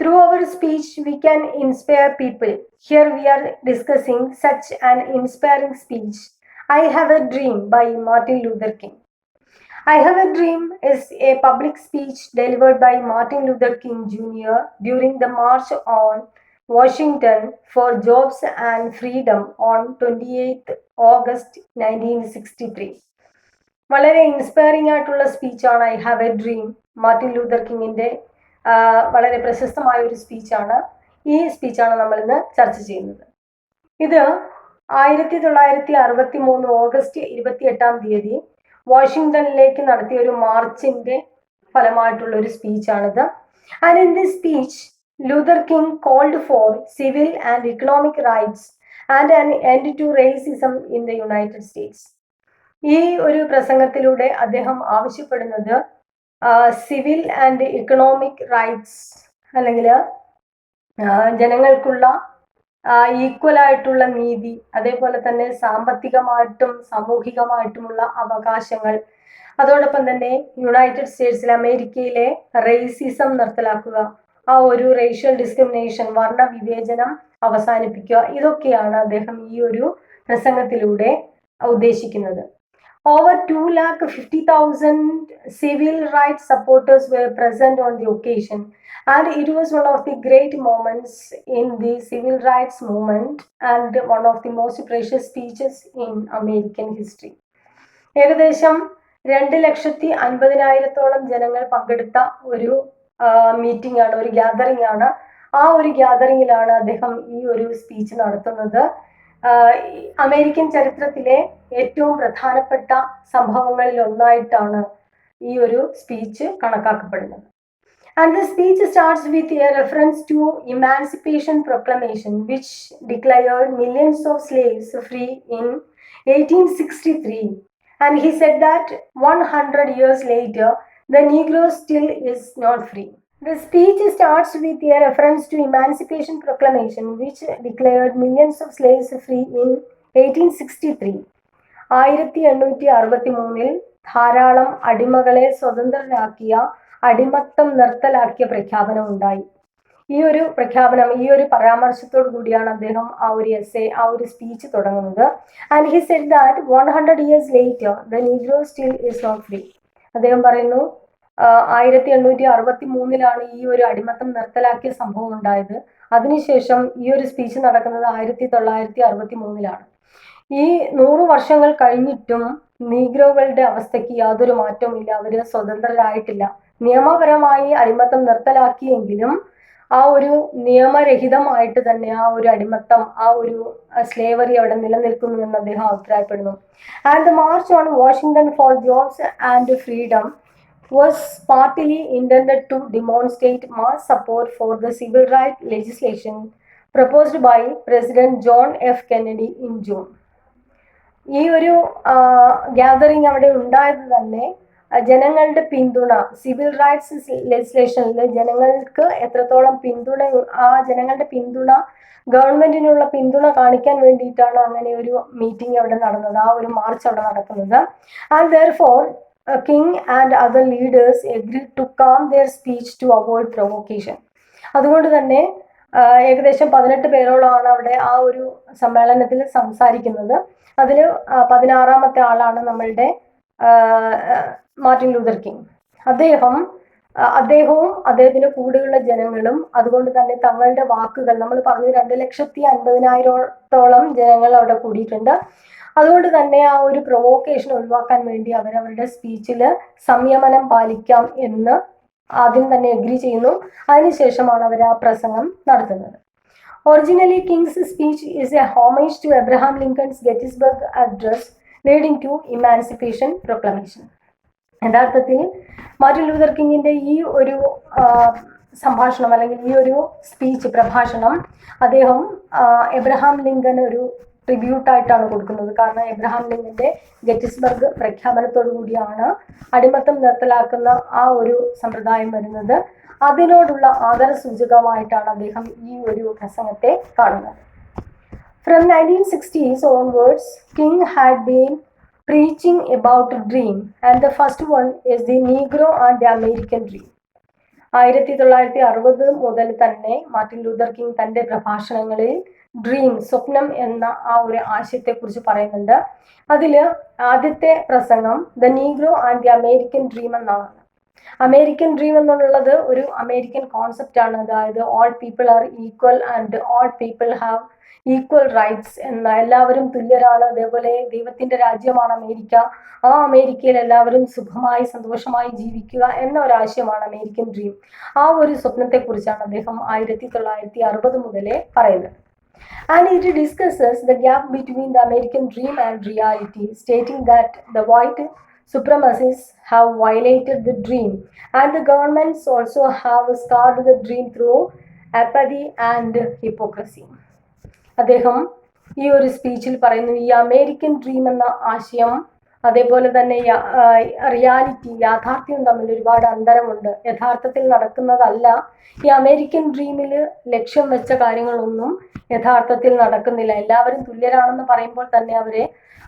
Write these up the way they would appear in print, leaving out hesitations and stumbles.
Through our speech, we can inspire people. Here we are discussing such an inspiring speech, I Have a Dream by Martin Luther King. I Have a Dream is a public speech delivered by Martin Luther King Jr. during the March on Washington for Jobs and Freedom on 28th August 1963. വളരെ inspiring ആയിട്ടുള്ള സ്പീച്ചാണ് I have a dream. Martin Luther കിങ്ങിൻ്റെ വളരെ പ്രശസ്തമായ ഒരു സ്പീച്ചാണ്. ഈ സ്പീച്ചാണ് നമ്മൾ ഇന്ന് ചർച്ച ചെയ്യുന്നത്. ഇത് 1963 ഓഗസ്റ്റ് 28 വാഷിങ്ടണിലേക്ക് നടത്തിയ ഒരു മാർച്ചിന്റെ ഫലമായിട്ടുള്ള ഒരു സ്പീച്ചാണിത്. And in this speech Luther King called for civil and economic rights and an end to racism in the United States. ഈ ഒരു പ്രസംഗത്തിലൂടെ അദ്ദേഹം ആവശ്യപ്പെടുന്നത് സിവിൽ ആൻഡ് ഇക്കണോമിക് റൈറ്റ്സ് അല്ലെങ്കിൽ ജനങ്ങൾക്കുള്ള ഈക്വൽ ആയിട്ടുള്ള നീതി, അതേപോലെ തന്നെ സാമ്പത്തികമായിട്ടും സാമൂഹികമായിട്ടുമുള്ള അവകാശങ്ങൾ, അതോടൊപ്പം തന്നെ യുണൈറ്റഡ് സ്റ്റേറ്റ്സിൽ അമേരിക്കയിലെ റേസിസം നിർത്തലാക്കുക, ആ ഒരു റേഷ്യൽ ഡിസ്ക്രിമിനേഷൻ, വർണ്ണ വിവേചനം അവസാനിപ്പിക്കുക, ഇതൊക്കെയാണ് അദ്ദേഹം ഈ ഒരു പ്രസംഗത്തിലൂടെ ഉദ്ദേശിക്കുന്നത്. Over 250,000 civil rights supporters were present on the occasion, and it was one of the great moments in the civil rights movement and one of the most precious speeches in American history. ഏകദേശം 2,50,000 ജനങ്ങൾ പങ്കെടുത്ത ഒരു meeting ആണ്, ഒരു gathering ആണ്. ആ ഒരു ഗ്യാതറിംഗിലാണ് അദ്ദേഹം ഈ ഒരു സ്പീച്ച് നടത്തുന്നത്. അമേരിക്കൻ ചരിത്രത്തിലെ ഏറ്റവും പ്രധാനപ്പെട്ട സംഭവങ്ങളിൽ ഒന്നായിട്ടാണ് ഈ ഒരു സ്പീച്ച് കണക്കാക്കപ്പെടുന്നത്. And the speech starts with a reference to Emancipation Proclamation, which declared millions of slaves free in 1863. And he said that 100 years later, the Negro still is not free. The speech starts with a reference to Emancipation Proclamation, which declared millions of slaves free in 1863. 1863 ധാരാളം അടിമകളെ സ്വതന്ത്രരാക്കിയ, അടിമത്തം നിർത്തലാക്കിയ പ്രഖ്യാപനം ഉണ്ടായി. ഈ ഒരു പ്രഖ്യാപനം, ഈ ഒരു പരാമർശത്തോടു കൂടിയാണ് അദ്ദേഹം ആ ഒരു സ്പീച്ച് തുടങ്ങുന്നത്. And he said that 100 years later the Negro still is not free. അദ്ദേഹം പറയുന്നു 1863 ഈ ഒരു അടിമത്തം നിർത്തലാക്കിയ സംഭവം ഉണ്ടായത്. അതിനുശേഷം ഈ ഒരു സ്പീച്ച് നടക്കുന്നത് 1963. ഈ 100 വർഷങ്ങൾ കഴിഞ്ഞിട്ടും നീഗ്രോകളുടെ അവസ്ഥയ്ക്ക് യാതൊരു മാറ്റവുമില്ല. അവര് സ്വതന്ത്രരായിട്ടില്ല. നിയമപരമായി അടിമത്തം നിർത്തലാക്കിയെങ്കിലും ആ ഒരു നിയമരഹിതമായിട്ട് തന്നെ ആ ഒരു അടിമത്തം, ആ ഒരു സ്ലേവറി അവിടെ നിലനിൽക്കുന്നു എന്ന് അദ്ദേഹം അഭിപ്രായപ്പെടുന്നു. And the march on Washington for jobs and freedom was partly intended to demonstrate mass support for the civil rights legislation proposed by President John F. Kennedy in June. ഈ ഒരു ഗ്യാതറിംഗ് അവിടെ ഉണ്ടായത് തന്നെ ജനങ്ങളുടെ പിന്തുണ, സിവിൽ റൈറ്റ്സ് ലെജിസ്ലേഷനിൽ ജനങ്ങൾക്ക് എത്രത്തോളം പിന്തുണ, ആ ജനങ്ങളുടെ പിന്തുണ, ഗവൺമെന്റിനുള്ള പിന്തുണ കാണിക്കാൻ വേണ്ടിയിട്ടാണ് അങ്ങനെ ഒരു മീറ്റിംഗ് അവിടെ നടന്നത്, ആ ഒരു മാർച്ച് അവിടെ നടക്കുന്നത്. And therefore King and other leaders agreed to calm their speech to avoid provocation. അതുകൊണ്ട് തന്നെ ഏകദേശം 18 പേരോളമാണ് അവിടെ ആ ഒരു സമ്മേളനത്തിൽ സംസാരിക്കുന്നത്. അതിൽ 16ാമത്തെ ആളാണ് നമ്മളുടെ മാർട്ടിൻ ലൂതർ കിങ്. അദ്ദേഹവും അദ്ദേഹത്തിന് കൂടെയുള്ള ജനങ്ങളും അതുകൊണ്ട് തന്നെ തങ്ങളുടെ വാക്കുകൾ, നമ്മൾ പറഞ്ഞു 2,50,000 ജനങ്ങൾ അവിടെ കൂടിയിട്ടുണ്ട്. അതുകൊണ്ട് തന്നെ ആ ഒരു പ്രൊവോക്കേഷൻ ഒഴിവാക്കാൻ വേണ്ടി അവരവരുടെ സ്പീച്ചിൽ സംയമനം പാലിക്കാം എന്ന് ആദ്യം തന്നെ എഗ്രി ചെയ്യുന്നു. അതിനുശേഷമാണ് അവർ ആ പ്രസംഗം നടത്തുന്നത്. Originally King's speech is a homage to Abraham Lincoln's Gettysburg address leading to emancipation proclamation. യഥാർത്ഥത്തിൽ മാർട്ടിൻ ലൂതർ കിങ്ങിന്റെ ഈ ഒരു സംഭാഷണം അല്ലെങ്കിൽ ഈ ഒരു പ്രഭാഷണം അദ്ദേഹം എബ്രഹാം ലിങ്കൻ ഒരു ട്രിബ്യൂട്ടായിട്ടാണ് കൊടുക്കുന്നത്. കാരണം എബ്രഹാം ലിങ്കന്റെ ഗെറ്റിസ്ബർഗ് പ്രഖ്യാപനത്തോടു കൂടിയാണ് അടിമത്തം നിർത്തലാക്കുന്ന ആ ഒരു സമ്പ്രദായം വരുന്നത്. അതിനോടുള്ള ആദരസൂചകമായിട്ടാണ് അദ്ദേഹം ഈ ഒരു പ്രസംഗത്തെ കാണുന്നത്. From 1960s onwards, King had been preaching about a dream, and the first one is the Negro and the American dream. 1960 മുതൽ തന്നെ മാർട്ടിൻ ലൂതർ കിങ് തന്റെ പ്രഭാഷണങ്ങളിൽ ഡ്രീം, സ്വപ്നം എന്ന ആ ഒരു ആശയത്തെക്കുറിച്ച് പറയുന്നുണ്ട്. അതില് ആദ്യത്തെ പ്രസംഗം the negro and the American dream എന്നാണ്. അമേരിക്കൻ ഡ്രീം എന്നുള്ളത് ഒരു അമേരിക്കൻ കോൺസെപ്റ്റ് ആണ്. അതായത് all people are equal and all people have equal rights എന്ന, എല്ലാവരും തുല്യരാണ്, അതേപോലെ ദൈവത്തിന്റെ രാജ്യമാണ് അമേരിക്ക, ആ അമേരിക്കയിൽ എല്ലാവരും സുഖമായി സന്തോഷമായി ജീവിക്കുക എന്ന ഒരു ആശയമാണ് അമേരിക്കൻ ഡ്രീം. ആ ഒരു സ്വപ്നത്തെ കുറിച്ചാണ് അദ്ദേഹം 1960 മുതലേ പറയുന്നത്. And it discusses the gap between the American dream and reality, stating that the white supremacists have violated the dream and the governments also have scarred the dream through apathy and hypocrisy. അദ്ദേഹം ഈ ഒരു സ്പീച്ചിൽ പറയുന്നു, ഈ American dream എന്ന ആശയം അതേപോലെ തന്നെ reality, യാഥാർത്ഥ്യം തമ്മിൽ ഒരുപാട് അന്തരമുണ്ട്. യഥാർത്ഥത്തിൽ നടക്കുന്നതല്ല. ഈ അമേരിക്കൻ ഡ്രീമിൽ ലക്ഷ്യം വെച്ച കാര്യങ്ങളൊന്നും യഥാർത്ഥത്തിൽ നടക്കുന്നില്ല. എല്ലാവരും തുല്യരാണെന്ന് പറയുമ്പോൾ തന്നെ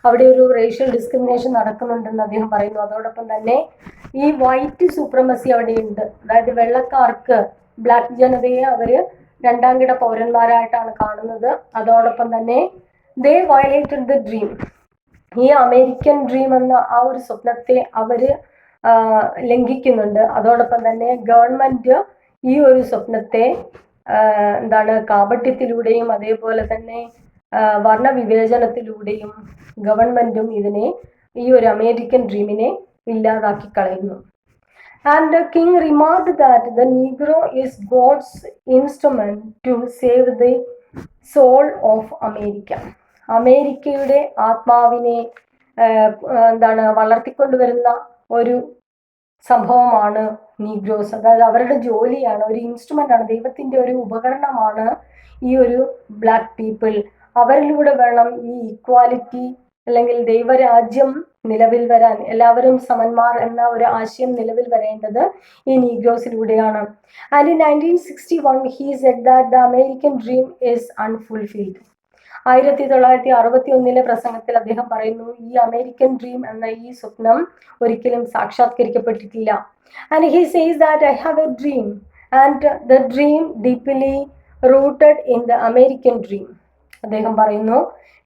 അവിടെ ഒരു റേഷ്യൽ ഡിസ്ക്രിമിനേഷൻ നടക്കുന്നുണ്ടെന്ന് അദ്ദേഹം പറയുന്നു. അതോടൊപ്പം തന്നെ ഈ വൈറ്റ് സൂപ്രമസി അവിടെയുണ്ട്. അതായത് വെള്ളക്കാർക്ക്, ബ്ലാക്ക് ജനതയെ അവര് രണ്ടാം കിട പൗരന്മാരായിട്ടാണ് കാണുന്നത്. അതോടൊപ്പം തന്നെ ദേ വയലേറ്റഡ് ദ ഡ്രീം, ഈ അമേരിക്കൻ ഡ്രീം എന്ന ആ ഒരു സ്വപ്നത്തെ അവര് ലംഘിക്കുന്നുണ്ട്. അതോടൊപ്പം തന്നെ ഗവൺമെന്റ് ഈ ഒരു സ്വപ്നത്തെ കാപട്യത്തിലൂടെയും അതേപോലെ തന്നെ വർണ്ണവിവേചനത്തിലൂടെയും ഗവൺമെന്റും ഈ ഒരു അമേരിക്കൻ ഡ്രീമിനെ ഇല്ലാതാക്കി കളയുന്നു. And the king remarked that the Negro is God's instrument to save the soul of America. അമേരിക്കയുടെ ആത്മാവിനെ വളർത്തിക്കൊണ്ടുവരുന്ന ഒരു സംഭവമാണ് നീഗ്രോസ്. അതായത് അവരുടെ ജോലിയാണ്, ഒരു ഇൻസ്ട്രുമെന്റ് ആണ്, ദൈവത്തിന്റെ ഒരു ഉപകരണമാണ് ഈ ഒരു ബ്ലാക്ക് പീപ്പിൾ. അവരിലൂടെ വേണം ഈ ഈക്വാലിറ്റി അല്ലെങ്കിൽ ദൈവരാജ്യം നിലവിൽ വരാൻ, എല്ലാവരും സമന്മാർ എന്ന ഒരു ആശയം നിലവിൽ വരേണ്ടത് ഈ നീഗ്രോസിലൂടെയാണ്. And in 1961 he said that the American dream is unfulfilled. 1961 പ്രസംഗത്തിൽ അദ്ദേഹം പറയുന്നു, ഈ അമേരിക്കൻ ഡ്രീം എന്ന ഈ സ്വപ്നം ഒരിക്കലും സാക്ഷാത്കരിക്കപ്പെട്ടിട്ടില്ല. And he says that I have a dream and the dream deeply rooted in the American dream. അദ്ദേഹം പറയുന്നു,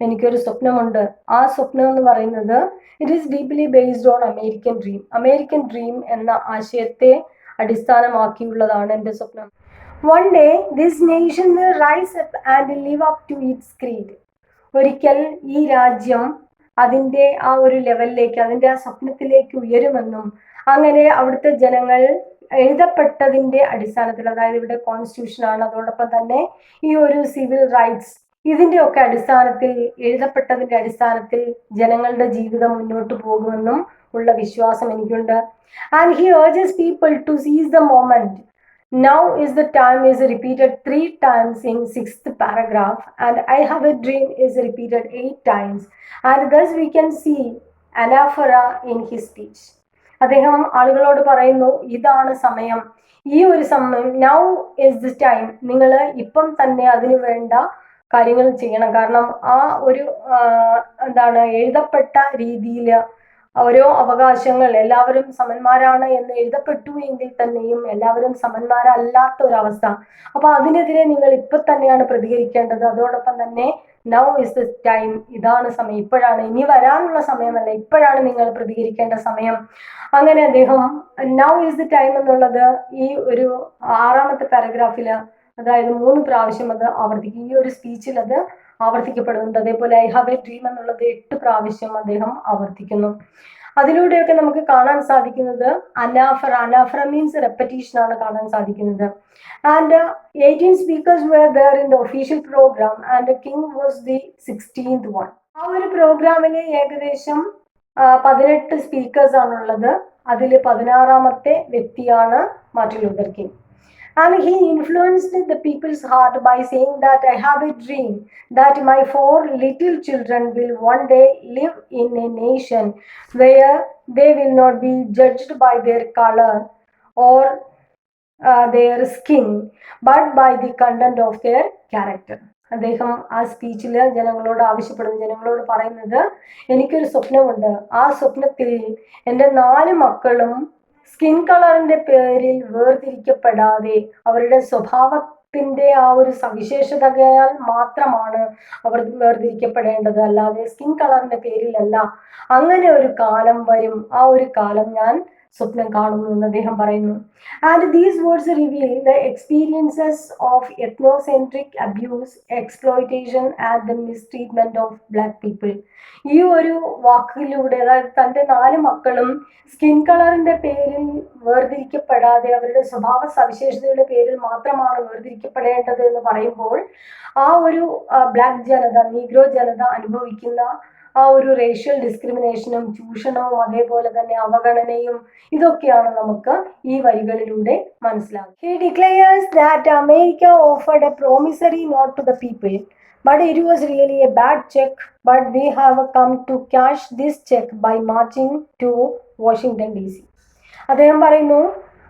എനിക്കൊരു സ്വപ്നമുണ്ട്, ആ സ്വപ്നം എന്ന് പറയുന്നത് it is deeply based on American dream. American dream എന്ന ആശയത്തെ അടിസ്ഥാനമാക്കിയുള്ളതാണ് എൻ്റെ സ്വപ്നം. One day this nation will rise up and live up to its creed. ഒരിക്കൽ ഈ രാജ്യം അതിൻ്റെ ആ ഒരു ലെവലിലേക്ക്, അതിൻ്റെ ആ സ്വപ്നത്തിലേക്ക് ഉയരുമെന്നും അങ്ങനെ അവിടുത്തെ ജനങ്ങൾ എഴുതപ്പെട്ടതിൻ്റെ അടിസ്ഥാനത്തിൽ, അതായത് ഇവിടെ കോൺസ്റ്റിറ്റ്യൂഷനാണ്, അതോടൊപ്പം തന്നെ ഈ ഒരു സിവിൽ റൈറ്റ്സ്, ഇതിൻ്റെ ഒക്കെ അടിസ്ഥാനത്തിൽ, എഴുതപ്പെട്ടതിൻ്റെ അടിസ്ഥാനത്തിൽ ജനങ്ങളുടെ ജീവിതം മുന്നോട്ട് പോകുമെന്നും ഉള്ള വിശ്വാസം എനിക്കുണ്ട്. And he urges people to seize the moment. Now is the time is repeated 3 times in 6th paragraph, and I have a dream is repeated 8 times, and thus we can see anaphora in his speech. അദ്ദേഹം ആളുകളോട് പറയുന്നു, ഇതാണ് സമയം, ഈ ഒരു സമയം, now is the time, നിങ്ങൾ ഇപ്പം തന്നെ അതിനു വേണ്ട കാര്യങ്ങൾ ചെയ്യണം. കാരണം ആ ഒരു എഴുതപ്പെട്ട രീതിയിൽ ഓരോ അവകാശങ്ങൾ, എല്ലാവരും സമന്മാരാണ് എന്ന് എഴുതപ്പെട്ടു എങ്കിൽ തന്നെയും എല്ലാവരും സമന്മാരല്ലാത്ത ഒരവസ്ഥ. അപ്പൊ അതിനെതിരെ നിങ്ങൾ ഇപ്പൊ തന്നെയാണ് പ്രതികരിക്കേണ്ടത്. അതോടൊപ്പം തന്നെ നൗ ഇസ് ദ ടൈം, ഇതാണ് സമയം, ഇപ്പോഴാണ്, ഇനി വരാനുള്ള സമയമല്ല, ഇപ്പോഴാണ് നിങ്ങൾ പ്രതികരിക്കേണ്ട സമയം. അങ്ങനെ അദ്ദേഹം നൗ ഇസ് ദ ടൈം എന്നുള്ളത് ഈ ഒരു 6ാമത്തെ പാരഗ്രാഫില്, അതായത് 3 പ്രാവശ്യം അത് ആവർത്തിക്കും. ഈ ഒരു സ്പീച്ചിൽ അത് ആവർത്തിക്കപ്പെടുന്നുണ്ട്. അതേപോലെ ഐ ഹാവ് എ ഡ്രീം എന്നുള്ളത് 8 പ്രാവശ്യം അദ്ദേഹം ആവർത്തിക്കുന്നു. അതിലൂടെയൊക്കെ നമുക്ക് കാണാൻ സാധിക്കുന്നത് അനാഫറ മീൻസ് റെപ്പറ്റീഷൻ ആണ് കാണാൻ സാധിക്കുന്നത്. And 18 speakers were there in the official program and the king was the 16th one. ആ ഒരു പ്രോഗ്രാമിൽ ഏകദേശം 18 സ്പീക്കേഴ്സ് ആണുള്ളത്. അതിൽ 16ാമത്തെ വ്യക്തിയാണ് Martin Luther king. And he influenced the people's heart by saying that I have a dream that my 4 little children will one day live in a nation where they will not be judged by their color or their skin, but by the content of their character. അദ്ദേഹം ആ സ്പീച്ചിൽ ജനങ്ങളോട് പറയുന്നത്, എനിക്കൊരു സ്വപ്നമുണ്ട്, ആ സ്വപ്നത്തിൽ എൻ്റെ 4 മക്കളും skin കളറിന്റെ പേരിൽ വേർതിരിക്കപ്പെടാതെ അവരുടെ സ്വഭാവത്തിന്റെ ആ ഒരു സവിശേഷതയാൽ മാത്രമാണ് അവർ വേർതിരിക്കപ്പെടേണ്ടത്, അല്ലാതെ സ്കിൻ കളറിന്റെ പേരിലല്ല. അങ്ങനെ ഒരു കാലം വരും, ആ ഒരു കാലം ഞാൻ സ്വപ്നം കാണുന്നു എന്ന് അദ്ദേഹം പറയുന്നു. And these words reveal the experiences of ethnocentric abuse, exploitation and the mistreatment of black people. ഈ ഒരു വാക്കിലൂടെ, അതായത് തൻ്റെ 4 മക്കളും സ്കിൻ കളറിന്റെ പേരിൽ വേർതിരിക്കപ്പെടാതെ അവരുടെ സ്വഭാവ സവിശേഷതയുടെ പേരിൽ മാത്രമാണ് വേർതിരിക്കപ്പെടേണ്ടത് എന്ന് പറയുമ്പോൾ ആ ഒരു ബ്ലാക്ക് ജനത, നീഗ്രോ ജനത അനുഭവിക്കുന്ന ആ ഒരു റേഷ്യൽ ഡിസ്ക്രിമിനേഷനും ചൂഷണവും അതേപോലെ തന്നെ അവഗണനയും ഇതൊക്കെയാണ് നമുക്ക് ഈ വരികളിലൂടെ മനസ്സിലാകുന്നത്. He declares that America offered a promissory note to the people, but it was really a bad check, but we have come to cash this check by marching to Washington DC. അദ്ദേഹം പറയുന്നു,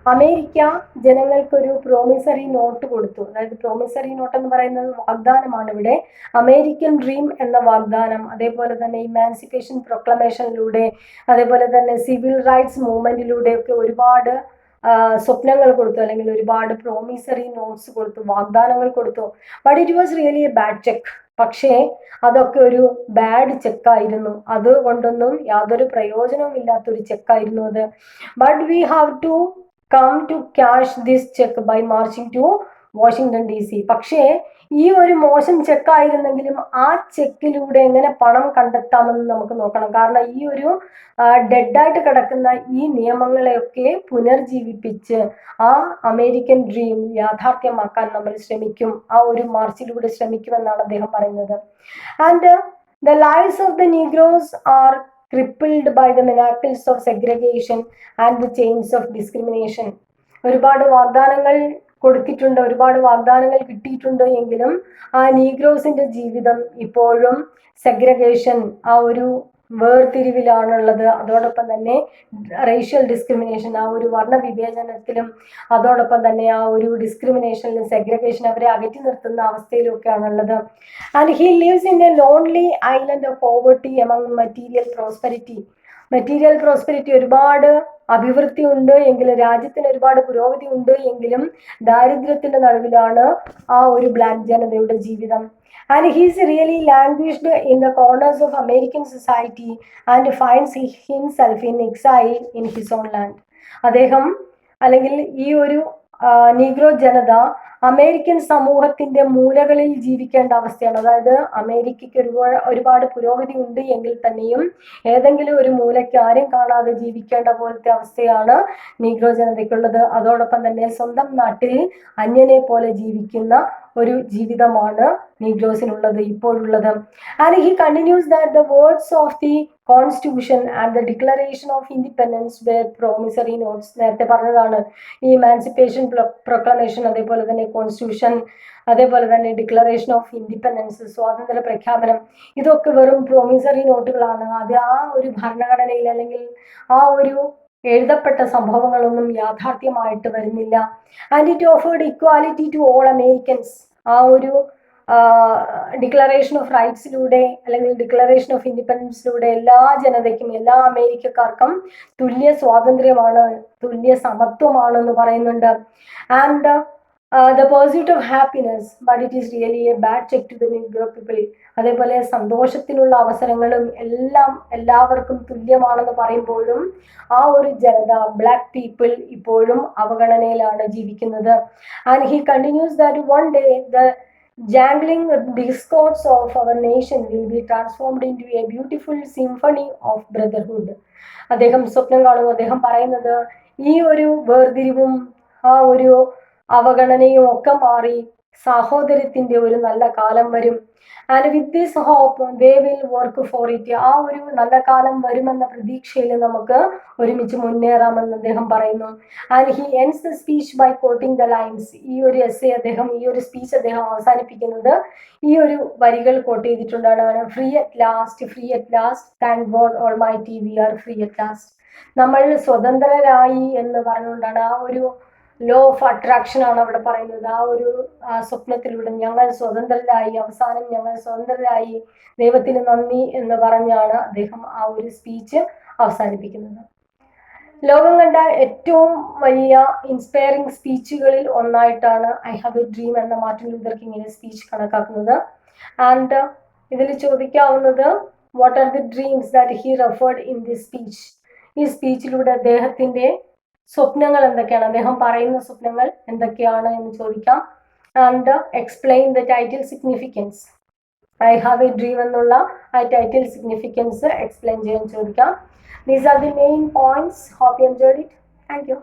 America ജനങ്ങൾക്കൊരു promissory note കൊടുത്തു. അതായത് promissory note എന്ന് പറയുന്നത് വാഗ്ദാനമാണ്. ഇവിടെ American dream എന്ന വാഗ്ദാനം, അതേപോലെ തന്നെ ഇമാൻസിപ്പേഷൻ പ്രൊക്ലമേഷനിലൂടെ, അതേപോലെ തന്നെ സിവിൽ റൈറ്റ്സ് മൂവ്മെന്റിലൂടെയൊക്കെ ഒരുപാട് സ്വപ്നങ്ങൾ കൊടുത്തു, അല്ലെങ്കിൽ ഒരുപാട് പ്രോമിസറി നോട്ട്സ് കൊടുത്തു, വാഗ്ദാനങ്ങൾ കൊടുത്തു. But it was really a bad check. പക്ഷേ അതൊക്കെ ഒരു ബാഡ് ചെക്കായിരുന്നു, അതുകൊണ്ടൊന്നും യാതൊരു പ്രയോജനവും ഇല്ലാത്തൊരു ചെക്കായിരുന്നു അത്. But we have to come to cash this check by marching to Washington DC. പക്ഷേ ഈ ഒരു മോശം ചെക്കായിരുന്നെങ്കിലും ആ ചെക്കിലൂടെ എങ്ങനെ പണം കണ്ടെത്താമെന്ന് നമുക്ക് നോക്കണം. കാരണം ഈ ഒരു ഡെഡായിട്ട് കിടക്കുന്ന ഈ നിയമങ്ങളെയൊക്കെ പുനർജീവിപ്പിച്ച് ആ അമേരിക്കൻ ഡ്രീം യാഥാർത്ഥ്യമാക്കാൻ നമ്മൾ ശ്രമിക്കും, ആ ഒരു മാർച്ചിലൂടെ ശ്രമിക്കുമെന്നാണ് അദ്ദേഹം പറയുന്നത്. And the lives of the Negroes are crippled by the manacles of segregation and the chains of discrimination. ഒരുപാട് വാഗ്ദാനങ്ങൾ കൊടുത്തിട്ടുണ്ട്, ഒരുപാട് വാഗ്ദാനങ്ങൾ കിട്ടിയിട്ടുണ്ട് എങ്കിലും ആ നീഗ്രോസിന്റെ ജീവിതം ഇപ്പോഴും സെഗ്രിഗേഷൻ, ആ ഒരു വേർതിരിവിലാണുള്ളത്. അതോടൊപ്പം തന്നെ റേഷ്യൽ ഡിസ്ക്രിമിനേഷൻ, ആ ഒരു വർണ്ണവിവേചനത്തിലും അതോടൊപ്പം തന്നെ ആ ഒരു ഡിസ്ക്രിമിനേഷനിലും സെഗ്രിഗേഷൻ അവരെ അകറ്റി നിർത്തുന്ന അവസ്ഥയിലൊക്കെയാണുള്ളത്. And he lives in a lonely island of poverty among material prosperity. Material prosperity, ഒരുപാട് അഭിവൃദ്ധി ഉണ്ട് എങ്കിലും, രാജ്യത്തിന് ഒരുപാട് പുരോഗതി ഉണ്ട് എങ്കിലും ദാരിദ്ര്യത്തിന്റെ നടുവിലാണ് ആ ഒരു ബ്ലാക്ക് ജനതയുടെ ജീവിതം. And he is really languished in the corners of American society and finds himself in exile in his own land. അദ്ദേഹം, അല്ലെങ്കിൽ ഈ ഒരു നീഗ്രോ ജനത അമേരിക്കൻ സമൂഹത്തിന്റെ മൂലകളിൽ ജീവിക്കേണ്ട അവസ്ഥയാണ്. അതായത് അമേരിക്കയ്ക്ക് ഒരുപാട് പുരോഗതി ഉണ്ട് എങ്കിൽ തന്നെയും ഏതെങ്കിലും ഒരു മൂലയ്ക്ക് ആരും കാണാതെ ജീവിക്കേണ്ട പോലത്തെ അവസ്ഥയാണ് നീഗ്രോ ജനതയ്ക്കുള്ളത്. അതോടൊപ്പം തന്നെ സ്വന്തം നാട്ടിൽ അന്യനെ പോലെ ജീവിക്കുന്ന ഒരു ജീവിതമാണ് നീഗ്രോസിനുള്ളത്, ഇപ്പോഴുള്ളത്. And he continues that the words of the Constitution and the Declaration of Independence were promissory notes. നേരത്തെ പറഞ്ഞതാണ്, ഈ ഇമാൻസിപ്പേഷൻ പ്രൊക്ലമേഷൻ, അതേപോലെ തന്നെ കോൺസ്റ്റിറ്റ്യൂഷൻ, അതേപോലെ തന്നെ ഡിക്ലറേഷൻ ഓഫ് ഇൻഡിപെൻഡൻസ്, സ്വാതന്ത്ര്യ പ്രഖ്യാപനം, ഇതൊക്കെ വെറും പ്രോമിസറി നോട്ടുകളാണ്. അത് ആ ഒരു ഭരണഘടനയിൽ അല്ലെങ്കിൽ ആ ഒരു എഴുതപ്പെട്ട സംഭവങ്ങളൊന്നും യാഥാർത്ഥ്യമായിട്ട് വരുന്നില്ല. And it offered equality to all Americans. ആ ഒരു ഡിക്ലറേഷൻ ഓഫ് റൈറ്റ്സിലൂടെ അല്ലെങ്കിൽ ഡിക്ലറേഷൻ ഓഫ് ഇൻഡിപെൻഡൻസിലൂടെ എല്ലാ ജനതയ്ക്കും, എല്ലാ അമേരിക്കക്കാർക്കും തുല്യ സ്വാതന്ത്ര്യമാണ്, തുല്യ സമത്വമാണെന്ന് പറയുന്നുണ്ട്. And the pursuit of happiness, but it is really a bad cheque to the Negro people. അതേപോലെ സന്തോഷത്തിനുള്ള അവസരങ്ങളും എല്ലാം എല്ലാവർക്കും തുല്യമാണെന്ന് പറയുമ്പോഴും ആ ഒരു ജനത, ബ്ലാക്ക് പീപ്പിൾ, ഇപ്പോഴും അവഗണനയിലാണ് ജീവിക്കുന്നത്. And he continues that one day the jangling discords of our nation will be transformed into a beautiful symphony of brotherhood. അദ്ദേഹം സ്വപ്നം കാണുന്നു. അദ്ദേഹം പറയുന്നത്, ഈ ഒരു വേർതിരിവും ആ ഒരു അവഗണനയും ഒക്കെ മാറി സഹോദര്യത്തിന്റെ ഒരു നല്ല കാലം വരും. And with this hope they will work for it. ആ ഒരു നല്ല കാലം വരുമെന്ന പ്രതീക്ഷയിൽ നമുക്ക് ഒരുമിച്ച് മുന്നേറാമെന്ന് അദ്ദേഹം പറയുന്നു. And he ends the speech by quoting the lines. ഈ ഒരു സ്പീച്ച് അദ്ദേഹം അവസാനിപ്പിക്കുന്നത് ഈ ഒരു വരികൾ കോട്ട് ചെയ്തിട്ടുണ്ടാണ്. Free at last, free at last, thank God almighty we are free at last. നമ്മൾ സ്വതന്ത്രരായി എന്ന് പറഞ്ഞുകൊണ്ടാണ്, ആ ഒരു ലോ ഓഫ് അട്രാക്ഷൻ ആണ് അവിടെ പറയുന്നത്. ആ ഒരു സ്വപ്നത്തിലൂടെ ഞങ്ങൾ സ്വതന്ത്രരായി, അവസാനം ഞങ്ങൾ സ്വതന്ത്രരായി, ദൈവത്തിന് നന്ദി എന്ന് പറഞ്ഞാണ് അദ്ദേഹം ആ ഒരു സ്പീച്ച് അവസാനിപ്പിക്കുന്നത്. ലോകം കണ്ട ഏറ്റവും വലിയ ഇൻസ്പയറിംഗ് സ്പീച്ചുകളിൽ ഒന്നായിട്ടാണ് ഐ ഹാവ് എ ഡ്രീം എന്ന മാർട്ടിൻ ലൂതർ കിങ്ങിന്റെ സ്പീച്ച് കണക്കാക്കുന്നത്. ആൻഡ് ഇതിൽ ചോദിക്കാവുന്നത് what are the dreams that he referred in this speech. ഈ സ്പീച്ചിലൂടെ അദ്ദേഹത്തിന്റെ സ്വപ്നങ്ങൾ എന്തൊക്കെയാണ്, അദ്ദേഹം പറയുന്ന സ്വപ്നങ്ങൾ എന്തൊക്കെയാണ് എന്ന് ചോദിക്കാം. And explain the title significance. I have a dream എന്നുള്ള ആ ടൈറ്റിൽ സിഗ്നിഫിക്കൻസ് എക്സ്പ്ലെയിൻ ചെയ്യാൻ ചോദിക്കാം. These are the main points. Hope you enjoyed it. Thank you.